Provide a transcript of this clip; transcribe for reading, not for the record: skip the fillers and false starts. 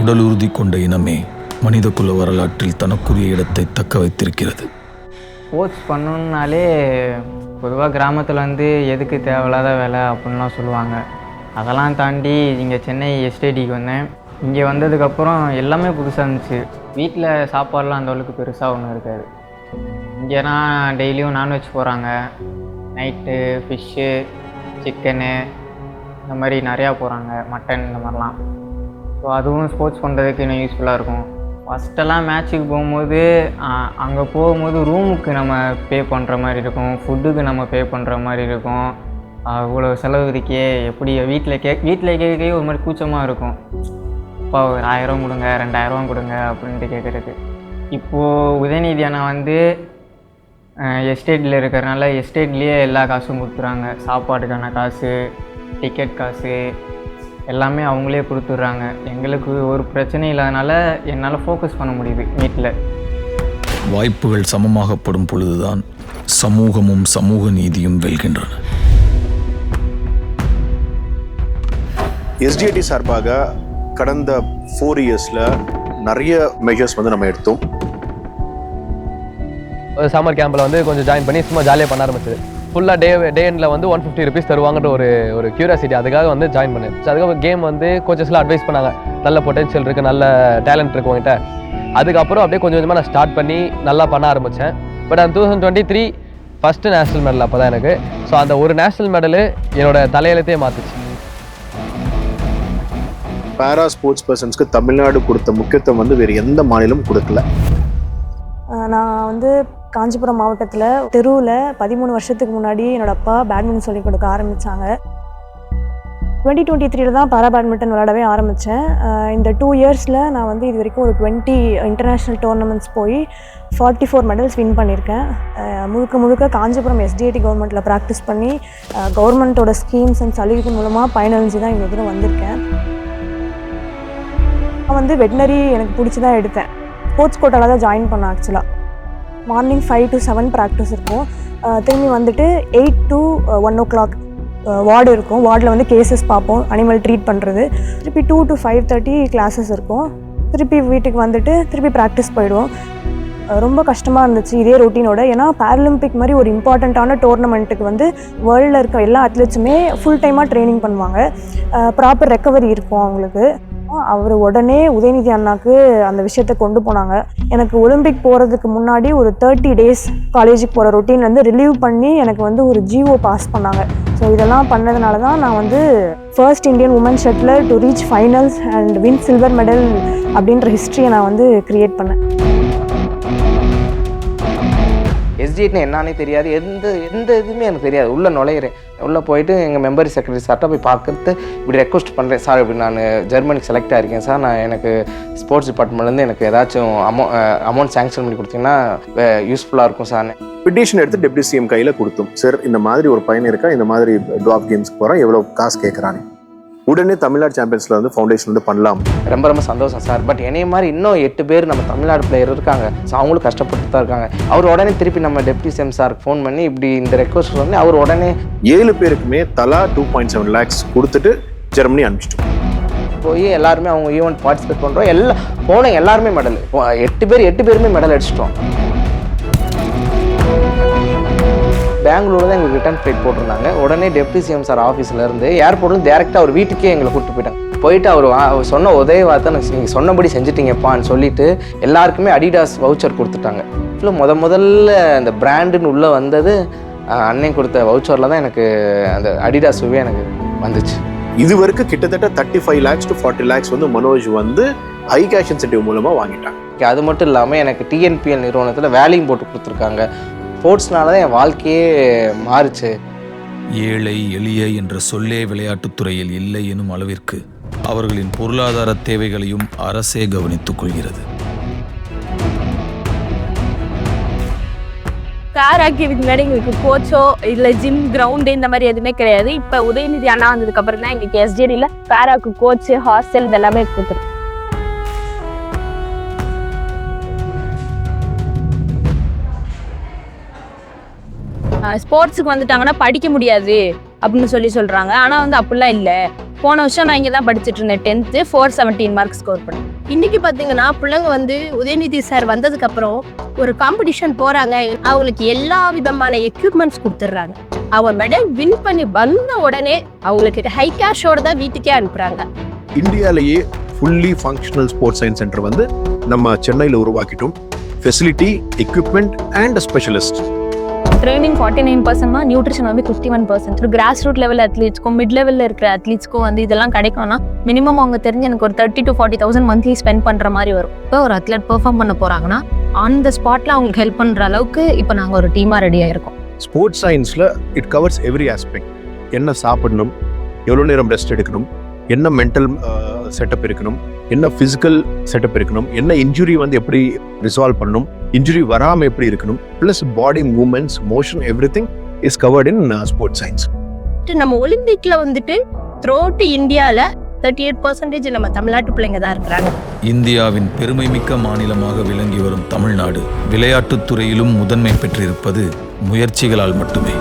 உடல் உறுதி கொண்ட இனமே மனிதகுல வரலாற்றில் தனக்குரிய இடத்தை தக்க வைத்திருக்கிறது. ஸ்போர்ட்ஸ் பண்ணணுன்னாலே பொதுவாக கிராமத்தில் வந்து எதுக்கு தேவையில்லாத வேலை அப்படின்லாம் சொல்லுவாங்க. அதெல்லாம் தாண்டி இங்கே சென்னை எஸ்டேடிக்கு வந்தேன். இங்கே வந்ததுக்கப்புறம் எல்லாமே புதுசாக இருந்துச்சு. வீட்டில் சாப்பாடெலாம் அந்தளவுக்கு பெருசாக ஒன்றும் இருக்காது. இங்கேனா டெய்லியும் நான்வெஜ் போகிறாங்க. நைட்டு ஃபிஷ்ஷு, சிக்கனு இந்த மாதிரி நிறையா போகிறாங்க, மட்டன் இந்த மாதிரிலாம். ஸோ அதுவும் ஸ்போர்ட்ஸ் பண்ணுறதுக்கு இன்னும் யூஸ்ஃபுல்லாக இருக்கும். ஃபஸ்ட்டெல்லாம் மேட்ச்சுக்கு போகும்போது அங்கே போகும்போது ரூமுக்கு நம்ம பே பண்ணுற மாதிரி இருக்கும், ஃபுட்டுக்கு நம்ம பே பண்ணுற மாதிரி இருக்கும். இவ்வளோ செலவு இருக்கே, எப்படி வீட்டில் கேட்கவே ஒரு மாதிரி கூச்சமாக இருக்கும். இப்போ ஒரு 1000 கொடுங்க, 2000 கொடுங்க அப்படின்ட்டு கேட்குறது. இப்போது உதயநிதி அண்ணா வந்து எஸ்டேட்டில் இருக்கிறனால எஸ்டேட்லேயே எல்லா காசும் கொடுத்துறாங்க. சாப்பாட்டுக்கான காசு, டிக்கெட் காசு எல்லாமே அவங்களே கொடுத்துட்றாங்க. எங்களுக்கு ஒரு பிரச்சனையும் இல்லாதனால என்னால் ஃபோக்கஸ் பண்ண முடியுது வீட்டில். வாய்ப்புகள் சமமாகப்படும் பொழுதுதான் சமூகமும் சமூக நீதியும் வெல்கின்றன. எஸ்டிஏடி சார்பாக கடந்த 4 இயர்ஸில் நிறைய மெஷர்ஸ் வந்து நம்ம எடுத்தோம். சம்மர் கேம்பில் வந்து கொஞ்சம் ஜாயின் பண்ணி சும்மா ஜாலியாக பண்ண ஆரம்பிச்சது. ஃபுல்லாக டே எண்டில் வந்து 150 rupees தருவாங்கன்ற ஒரு கியூரியாசிட்டி, அதுக்காக வந்து ஜாயின் பண்ணேன். ஸோ அதுக்கப்புறம் கேம் வந்து கோச்சஸ்லாம் அட்வைஸ் பண்ணாங்க, நல்ல பொட்டென்ஷியல் இருக்குது, நல்ல டேலண்ட் இருக்கு உங்கள்கிட்ட. அதுக்கப்புறம் அப்படியே கொஞ்சம் கொஞ்சமாக நான் ஸ்டார்ட் பண்ணி நல்லா பண்ண ஆரம்பித்தேன். பட் அந்த 2023 ஃபஸ்ட்டு நேஷ்னல் மெடல் அப்போ தான் எனக்கு. ஸோ அந்த ஒரு நேஷ்னல் மெடலு என்னோட தலையெழுத்தையே மாற்றுச்சு. பேரா ஸ்போர்ட்ஸ் பர்சன்ஸ்க்கு தமிழ்நாடு கொடுத்த முக்கியத்துவம் வந்து வேறு எந்த மாநிலமும் கொடுக்கல. நான் வந்து காஞ்சிபுரம் மாவட்டத்தில் தெருவில் 13 வருஷத்துக்கு முன்னாடி என்னோடய அப்பா பேட்மிண்டன் சொல்லிக் கொடுக்க ஆரம்பித்தாங்க. 2023 தான் பாரா பேட்மிண்டன் விளையாடவே ஆரம்பித்தேன். இந்த 2 இயர்ஸில் நான் வந்து இது வரைக்கும் ஒரு 20 இன்டர்நேஷ்னல் டோர்னமெண்ட்ஸ் போய் 44 மெடல்ஸ் வின் பண்ணியிருக்கேன். முழுக்க காஞ்சிபுரம் எஸ்டிஏடி கவர்மெண்ட்டில் ப்ராக்டிஸ் பண்ணி கவர்மெண்ட்டோட ஸ்கீம்ஸ் அண்ட் சலுகைகள் மூலமாக பயனடைஞ்சு தான் இங்கே தூரம் வந்திருக்கேன். நான் வந்து வெட்னரி எனக்கு பிடிச்சி தான் எடுத்தேன். ஸ்போர்ட்ஸ் கோட்டாவில் தான் ஜாயின் பண்ணேன். ஆக்சுவலாக மார்னிங் 5 to 7 ப்ராக்டிஸ் இருக்கும். திரும்பி வந்துட்டு 8 to 1 o'clock வார்டு இருக்கும். வார்டில் வந்து கேசஸ் பார்ப்போம், அனிமல் ட்ரீட் பண்ணுறது. திருப்பி 2 to 5:30 கிளாஸஸ் இருக்கும். திருப்பி வீட்டுக்கு வந்துட்டு திருப்பி ப்ராக்டிஸ் போயிடுவோம். ரொம்ப கஷ்டமாக இருந்துச்சு இதே ரொட்டீனோட. ஏன்னா பேரலிம்பிக் மாதிரி ஒரு இம்பார்ட்டண்ட்டான டோர்னமெண்ட்டுக்கு வந்து வேர்ல்டில் இருக்க எல்லா அத்லெட்ஸுமே ஃபுல் டைமாக ட்ரைனிங் பண்ணுவாங்க. ப்ராப்பர் ரெக்கவரி இருக்கும் அவங்களுக்கு. அவர் உடனே உதயநிதி அண்ணாக்கு அந்த விஷயத்தை கொண்டு போனாங்க. எனக்கு ஒலிம்பிக் போகிறதுக்கு முன்னாடி ஒரு 30 days காலேஜுக்கு போகிற ரொட்டீன்லேருந்து ரிலீவ் பண்ணி எனக்கு வந்து ஒரு ஜிஓ பாஸ் பண்ணாங்க. ஸோ இதெல்லாம் பண்ணதுனால தான் நான் வந்து first Indian woman shuttler to reach finals and win silver medal அப்படின்ற ஹிஸ்ட்ரியை நான் வந்து க்ரியேட் பண்ணேன். எஸ்டிஏட்னு என்னானே தெரியாது, எந்த இதுவுமே எனக்கு தெரியாது. உள்ளே நுழையிறேன், உள்ளே போயிட்டு எங்கள் மெம்பர் செக்ரட்டரி சார்ட்ட போய் பார்க்குறது, இப்படி ரெக்வஸ்ட் பண்ணுறேன், சார் இப்படி நான் ஜெர்மனிக்கு செலக்ட் ஆகிருக்கேன் சார், நான் எனக்கு ஸ்போர்ட்ஸ் டிபார்ட்மெண்ட்லேருந்து எனக்கு ஏதாச்சும் அமௌண்ட் சேங்ஷன் பண்ணி கொடுத்தீங்கன்னா யூஸ்ஃபுல்லாக இருக்கும் சார். பிட்டிஷன் எடுத்து டெப்டி சிஎம் கையில் கொடுத்தோம். சார் இந்த மாதிரி ஒரு பையன் இருக்கா, இந்த மாதிரி டுவாப் கேம்ஸ்க்கு போகிறான், எவ்வளோ காசு கேட்குறானே. உடனே தமிழ்நாடு சாம்பியன்ஸில் வந்து ஃபவுண்டேஷன் வந்து பண்ணலாம். ரொம்ப சந்தோஷம் சார். பட் என்னைய மாதிரி இன்னும் 8 பேர் நம்ம தமிழ்நாடு பிளேயர் இருக்காங்க. ஸோ அவங்களும் கஷ்டப்பட்டு தான் இருக்காங்க. அவர் உடனே திருப்பி நம்ம டெப்டி சிஎம் சாருக்கு ஃபோன் பண்ணி இப்படி இந்த ரெக்வஸ்ட் பண்ணி அவர் உடனே 7 பேருக்குமே தலா 2.7 lakhs கொடுத்துட்டு ஜெர்மனி அனுப்பிச்சிட்டோம். போய் எல்லாருமே அவங்க ஈவெண்ட் பார்ட்டிசிபேட் பண்ணுறோம். போன எல்லாருமே மெடல், 8 பேருமே மெடல் அடிச்சிட்டோம். பெங்களூர் தான் எங்களுக்கு ரிட்டர்ன் ஃப்ளைட் போட்டிருந்தாங்க. உடனே டெப்டி சிஎம் சார் ஆஃபீஸ்லேருந்து ஏர்போர்ட்லேருந்து டேரெக்டாக அவர் வீட்டுக்கே எங்களை கூப்பிட்டு போயிட்டாங்க. போயிட்டு அவர் சொன்ன உதவி வார்த்தை நீங்கள் சொன்னபடி செஞ்சுட்டீங்கப்பான்னு சொல்லிட்டு எல்லாருக்குமே அடிடாஸ் வவுச்சர் கொடுத்துட்டாங்க. இல்லை முதல்ல அந்த பிராண்டுன்னு உள்ளே வந்தது அன்னை கொடுத்த வவுச்சரில் தான் எனக்கு அந்த அடிடாஸ் எனக்கு வந்துச்சு. இது வரைக்கும் கிட்டத்தட்ட 35 lakhs to 40 lakhs வந்து மனோஜ் வந்து ஹை கேஷ் இன்சென்டிவ் மூலமாக வாங்கிட்டாங்க. அது மட்டும் இல்லாமல் எனக்கு டிஎன்பிஎல் நிறுவனத்தில் வேலையும் போட்டு கொடுத்துருக்காங்க. ஸ்போர்ட்ஸ்னால தான் என் வாழ்க்கையே மாறுச்சு. ஏழை எளிய என்ற சொல்லே விளையாட்டுத்துறையில் இல்லை எனும் அளவிற்கு அவர்களின் பொருளாதார தேவைகளையும் அரசே கவனித்துக் கொள்கிறது. பேராக்கு இதுக்கு முன்னாடி எங்களுக்கு கோச்சோ இல்லை ஜிம் கிரவுண்டு இந்த மாதிரி எதுவுமே கிடையாது. இப்போ உதயநிதி அண்ணா வந்ததுக்கப்புறம் தான் எங்களுக்கு எஸ்டிடியில் பேராக்கு கோச்சு, ஹாஸ்டல் இதெல்லாமே கொடுத்துருக்கு. ஸ்போர்ட்ஸுக்கு வந்துட்டாங்கன்னா படிக்க முடியாது, அப்படின்னு சொல்கிறாங்க. ஆனால் வந்து அப்படிலாம் இல்லை. போன வருஷம் நான் இங்கே தான் படிச்சுட்டு இருந்தேன். 10th 417 மார்க் ஸ்கோர் பண்ணேன். இன்னைக்கு பார்த்தீங்கன்னா பிள்ளைங்க வந்து உதயநிதி சார் வந்ததுக்கப்புறம் ஒரு காம்படிஷன் போகிறாங்க. அவங்களுக்கு எல்லா விதமான எக்யூப்மெண்ட்ஸ் கொடுத்துட்றாங்க. அவங்க மெடல் வின் பண்ணி வந்த உடனே அவங்களுக்கு ஹை கேஷோட தான் வீட்டுக்கே அனுப்புகிறாங்க. இந்தியாவிலேயே fully functional sports science centre வந்து நம்ம சென்னையில் உருவாக்கிட்டோம். Facility, equipment and specialist. Training 49%, nutrition வந்து 51%. கிராஸ் ரூட் லெவல் அத்லீட்ஸ்க்கும் மிட் லெவலில் இருக்கிற அத்லீட்ஸ்க்கும் வந்து இதெல்லாம் கிடைக்கும்னா மினிமம் அவங்க தெரிஞ்சு எனக்கு ஒரு 30,000 to 40,000 மந்த்லி ஸ்பெண்ட் பண்ணுற மாதிரி வரும். இப்போ ஒரு அத்லெட் பெர்ஃபார்ம் பண்ண போகிறாங்கன்னா ஆன் த ஸ்பாட்டில் அவங்களுக்கு ஹெல்ப் பண்ணுற அளவுக்கு இப்போ நாங்கள் ஒரு டீமாக ரெடியாக இருக்கோம். ஸ்போர்ட்ஸ் சயின்ஸில் இட் கவர்ஸ் எவ்ரி ஆஸ்பெக்ட். என்ன சாப்பிடணும், எவ்வளோ நேரம் ரெஸ்ட் எடுக்கணும், என்ன மென்டல் செட்டப் இருக்கணும், என்ன ஃபிசிக்கல் செட்டப் இருக்கணும், என்ன இன்ஜுரி வந்து எப்படி ரிசால்வ் பண்ணணும், இன்ஜுரி வராமல் எப்படி இருக்கணும், plus body movements, motion, everything is covered in sports science. நம்ம ஒலிம்பிக்ல வந்துட்டு த்ரோட் இந்தியாவில் 38% நம்ம தமிழ்நாட்டு பிள்ளைங்க தான் இருக்கிறாங்க. இந்தியாவின் பெருமைமிக்க மாநிலமாக விளங்கி வரும் தமிழ்நாடு விளையாட்டுத் துறையிலும் முதன்மை பெற்றிருப்பது முயற்சிகளால் மட்டுமே.